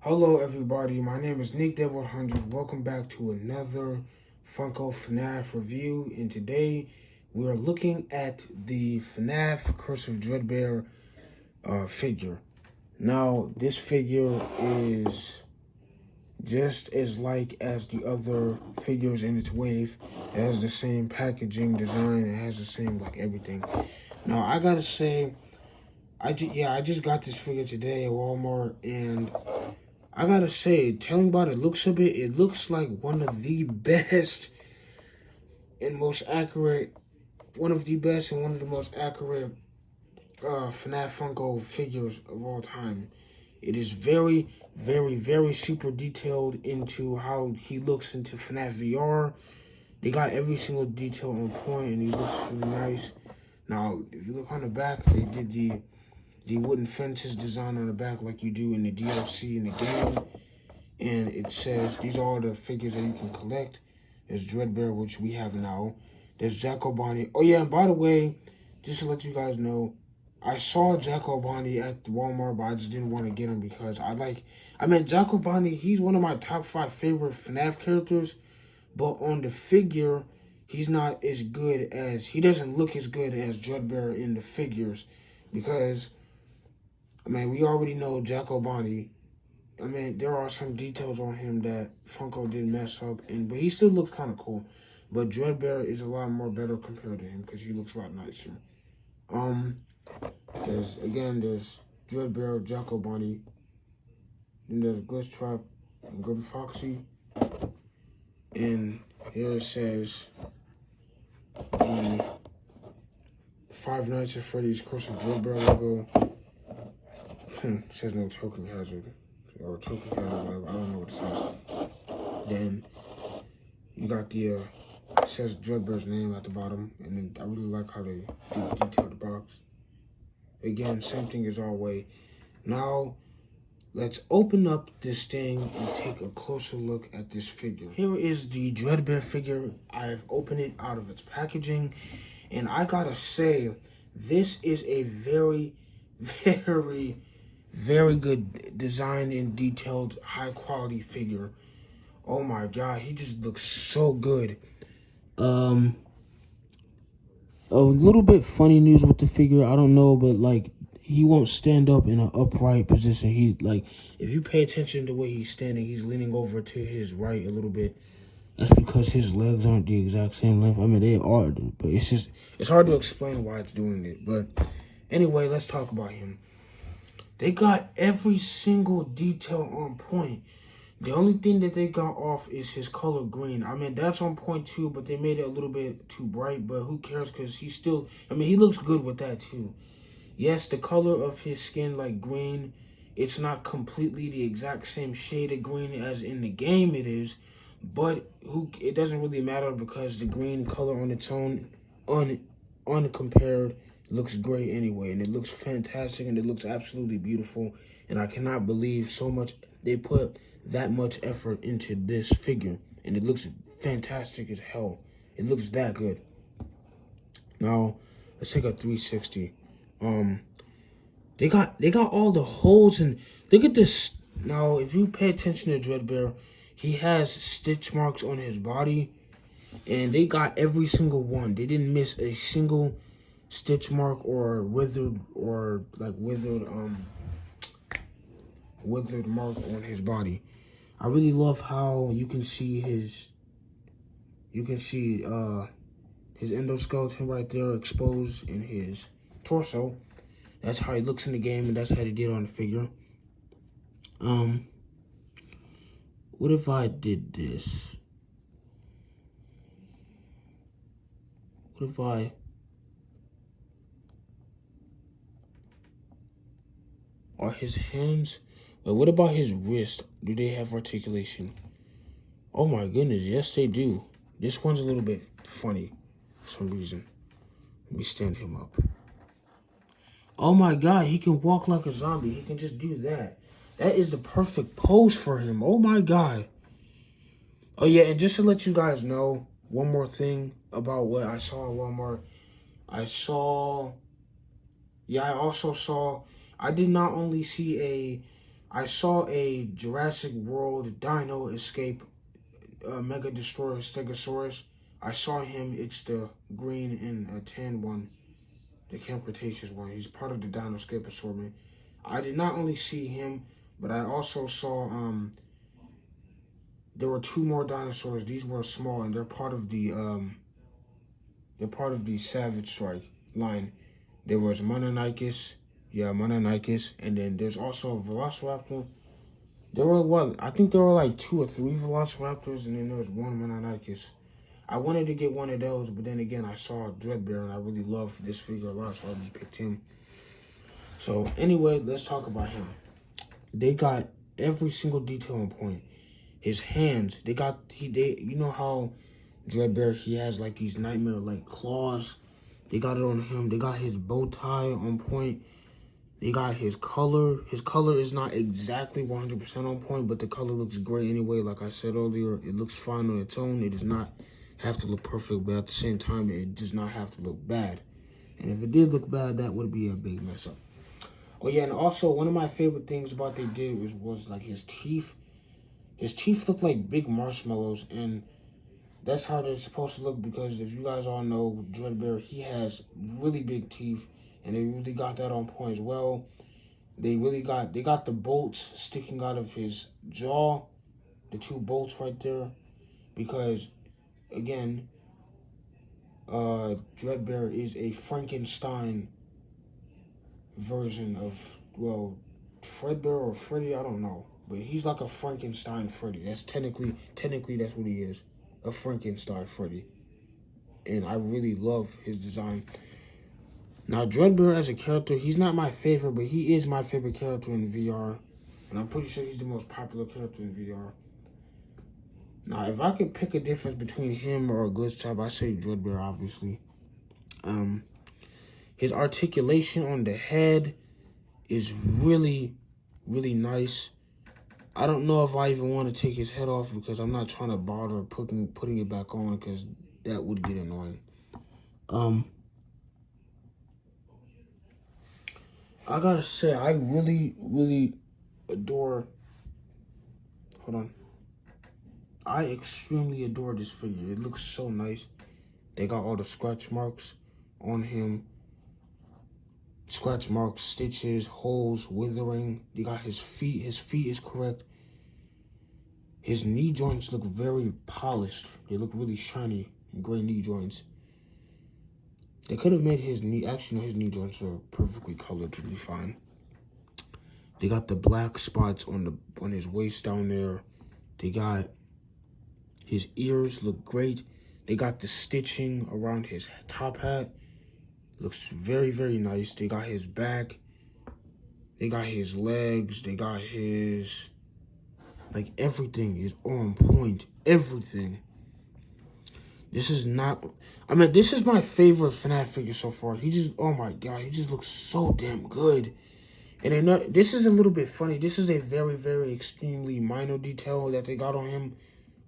Hello everybody, my name is Nick Dev100. Welcome back to another Funko FNaF review, and today we are looking at the FNaF Curse of Dreadbear figure. Now, this figure is just as like as the other figures in its wave. It has the same packaging design, it has the same like everything. Now, I gotta say, I just got this figure today at Walmart, and I gotta say, telling about the looks of it, it looks like one of the best and most accurate, one of the best and one of the most accurate FNaF Funko figures of all time. It is very, very, very super detailed into how he looks into FNaF VR. They got every single detail on point, and he looks really nice. Now, if you look on the back, they did the wooden fences design on the back like you do in the DLC in the game. And it says, these are all the figures that you can collect. There's Dreadbear, which we have now. There's Jacko Bonnie. Oh yeah, and by the way, just to let you guys know, I saw Jacko Bonnie at Walmart, but I just didn't want to get him because Jacko Bonnie, he's one of my top 5 favorite FNaF characters. But on the figure, he's not as good as, he doesn't look as good as Dreadbear in the figures. Because, we already know Jacko Bonnie. There are some details on him that Funko did mess up, but he still looks kind of cool. But Dreadbear is a lot more better compared to him because he looks a lot nicer. There's Dreadbear, Jacko Bonnie, then there's Glitch Trap and Grim Foxy, and here it says the Five Nights at Freddy's Curse of Dreadbear logo. It says no choking hazard. Or choking hazard, whatever. I don't know what it says. Then you got the it says Dreadbear's name at the bottom, and then I really like how they detailed the box. Again, same thing as always. Now let's open up this thing and take a closer look at this figure. Here is the Dreadbear figure. I've opened it out of its packaging, and I gotta say, this is a very, very, very good design and detailed, high quality figure. Oh my god, he just looks so good. A little bit funny news with the figure. I don't know, but like he won't stand up in an upright position. He if you pay attention to the way he's standing, he's leaning over to his right a little bit. That's because his legs aren't the exact same length. They are, but it's hard to explain why it's doing it. But anyway, let's talk about him. They got every single detail on point. The only thing that they got off is his color green. That's on point too, but they made it a little bit too bright, but who cares because he still, he looks good with that too. Yes, the color of his skin, like green, it's not completely the exact same shade of green as in the game it is, but it doesn't really matter because the green color on its own, uncompared, looks great anyway, and it looks fantastic, and it looks absolutely beautiful, and I cannot believe so much they put that much effort into this figure, and it looks fantastic as hell. It looks that good. Now let's take a 360. They got all the holes, and look at this. Now if you pay attention to Dreadbear, he has stitch marks on his body, and they got every single one. They didn't miss a single stitch mark or withered mark on his body. I really love how you can see his endoskeleton right there exposed in his torso. That's how he looks in the game, and that's how they did on the figure. What if I did this? What if I are his hands? But what about his wrist? Do they have articulation? Oh my goodness, yes they do. This one's a little bit funny for some reason. Let me stand him up. Oh my god, he can walk like a zombie. He can just do that. That is the perfect pose for him. Oh my god. Oh yeah, and just to let you guys know, one more thing about what I saw at Walmart. I did not only see I saw a Jurassic World Dino Escape Mega Destroyer Stegosaurus. I saw him. It's the green and tan one, the Camp Cretaceous one. He's part of the Dino Escape assortment. I did not only see him, but I also saw there were two more dinosaurs. These were small, and they're part of the Savage Strike line. There was Mononicus, Mononicus, and then there's also a Velociraptor. There were I think there were like 2 or 3 Velociraptors, and then there was one Mononicus. I wanted to get one of those, but then again, I saw Dreadbear, and I really love this figure a lot, so I just picked him. So anyway, let's talk about him. They got every single detail on point. His hands, you know how Dreadbear, he has like these nightmare like claws. They got it on him. They got his bow tie on point. They got his color. His color is not exactly 100% on point, but the color looks great anyway. Like I said earlier, it looks fine on its own. It does not have to look perfect, but at the same time, it does not have to look bad. And if it did look bad, that would be a big mess up. Oh yeah, and also one of my favorite things about they did was like his teeth. His teeth look like big marshmallows, and that's how they're supposed to look, because if you guys all know Dreadbear, he has really big teeth, and they really got that on point as well. They got the bolts sticking out of his jaw, the 2 bolts right there, because again, Dreadbear is a Frankenstein version of, well, Fredbear or Freddy, I don't know, but he's like a Frankenstein Freddy. That's technically that's what he is. A Frankenstein Freddy. And I really love his design. Now, Dreadbear as a character, he's not my favorite, but he is my favorite character in VR. And I'm pretty sure he's the most popular character in VR. Now, if I could pick a difference between him or a glitch type, I say Dreadbear, obviously. His articulation on the head is really, really nice. I don't know if I even want to take his head off, because I'm not trying to bother putting it back on, because that would get annoying. I gotta say, I really, really adore. Hold on. I extremely adore this figure. It looks so nice. They got all the scratch marks on him. Scratch marks, stitches, holes, withering. They got his feet. His feet is correct. His knee joints look very polished. They look really shiny and gray knee joints. They could have made his knee, actually no, his knee joints are perfectly colored to be fine. They got the black spots on his waist down there. They got his ears look great. They got the stitching around his top hat. Looks very, very nice. They got his back. They got his legs. They got his... like, everything is on point. Everything. This is not... I mean, this is my favorite FNaF figure so far. He just... oh my god. He just looks so damn good. And this is a little bit funny. This is a very, very extremely minor detail that they got on him.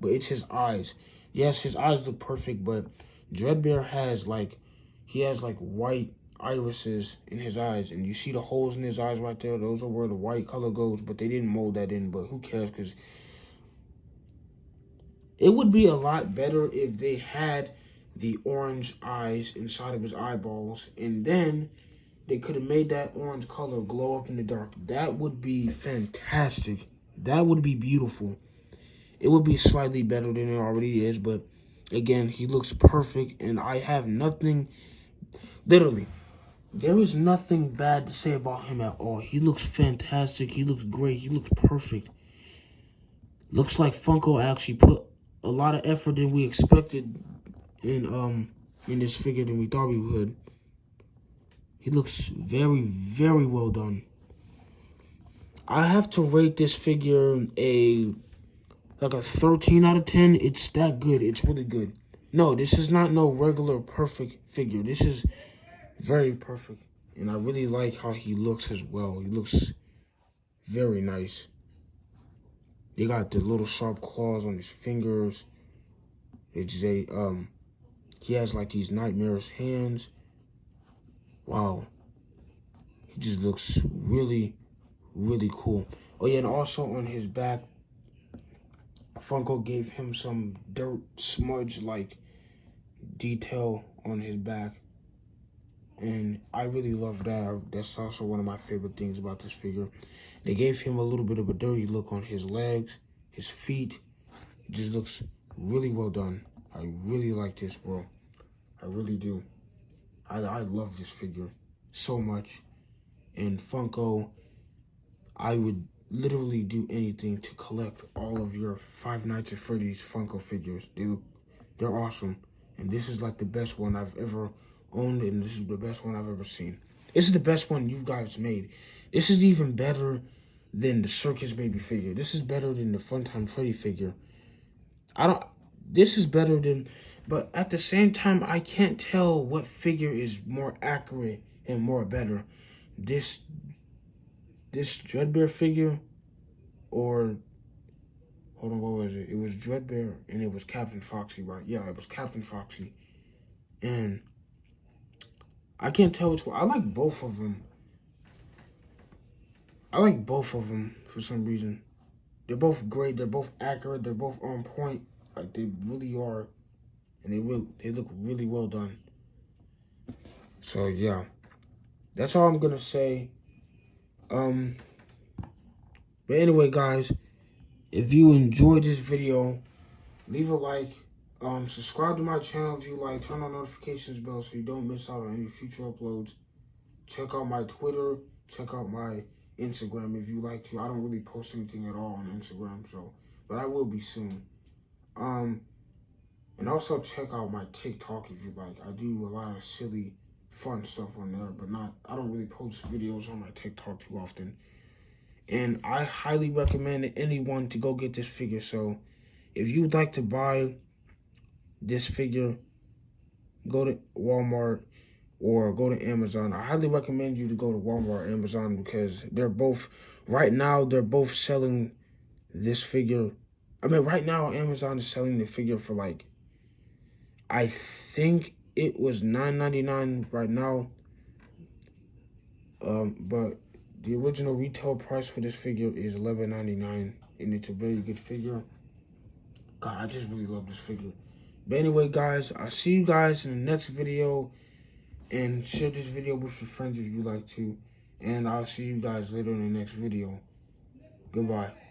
But it's his eyes. Yes, his eyes look perfect, but Dreadbear has, like... he has, like, white irises in his eyes. And you see the holes in his eyes right there? Those are where the white color goes. But they didn't mold that in. But who cares? Because it would be a lot better if they had the orange eyes inside of his eyeballs. And then they could have made that orange color glow up in the dark. That would be fantastic. That would be beautiful. It would be slightly better than it already is. But, again, he looks perfect. And I have nothing... literally, there is nothing bad to say about him at all. He looks fantastic. He looks great. He looks perfect. Looks like Funko actually put a lot of effort than we expected in this figure than we thought we would. He looks very, very well done. I have to rate this figure like a 13 out of 10. It's that good. It's really good. No, this is not no regular perfect figure. This is very perfect. And I really like how he looks as well. He looks very nice. They got the little sharp claws on his fingers. It's he has like these nightmarish hands. Wow. He just looks really, really cool. Oh yeah, and also on his back, Funko gave him some dirt smudge like detail on his back, and I really love that. That's also one of my favorite things about this figure. They gave him a little bit of a dirty look on his legs, his feet. It just looks really well done. I really like this, bro. I really do. I love this figure so much. And Funko, I would literally do anything to collect all of your Five Nights at Freddy's Funko figures. They're awesome. And this is like the best one I've ever owned, and this is the best one I've ever seen. This is the best one you guys made. This is even better than the Circus Baby figure. This is better than the Funtime Freddy figure. This is better than, but at the same time, I can't tell what figure is more accurate and more better. This Dreadbear figure, or, hold on, what was it? It was Dreadbear, and it was Captain Foxy, right? Yeah, it was Captain Foxy. And I can't tell which one. I like both of them. I like both of them for some reason. They're both great. They're both accurate. They're both on point. Like, they really are. And they look really well done. So, yeah. That's all I'm going to say. But anyway, guys, if you enjoyed this video, leave a like. Subscribe to my channel if you like. Turn on notifications bell so you don't miss out on any future uploads. Check out my Twitter. Check out my Instagram if you like to. I don't really post anything at all on Instagram, but I will be soon. And also check out my TikTok if you like. I do a lot of silly, fun stuff on there, but I don't really post videos on my TikTok too often. And I highly recommend anyone to go get this figure. So if you would like to buy this figure, go to Walmart or go to Amazon. I highly recommend you to go to Walmart or Amazon because they're both, right now, they're both selling this figure. I mean, right now, Amazon is selling the figure for like, I think it was $9.99 right now. But the original retail price for this figure is $11.99, and it's a very good figure. God, I just really love this figure. But anyway, guys, I'll see you guys in the next video, and share this video with your friends if you like to. And I'll see you guys later in the next video. Goodbye.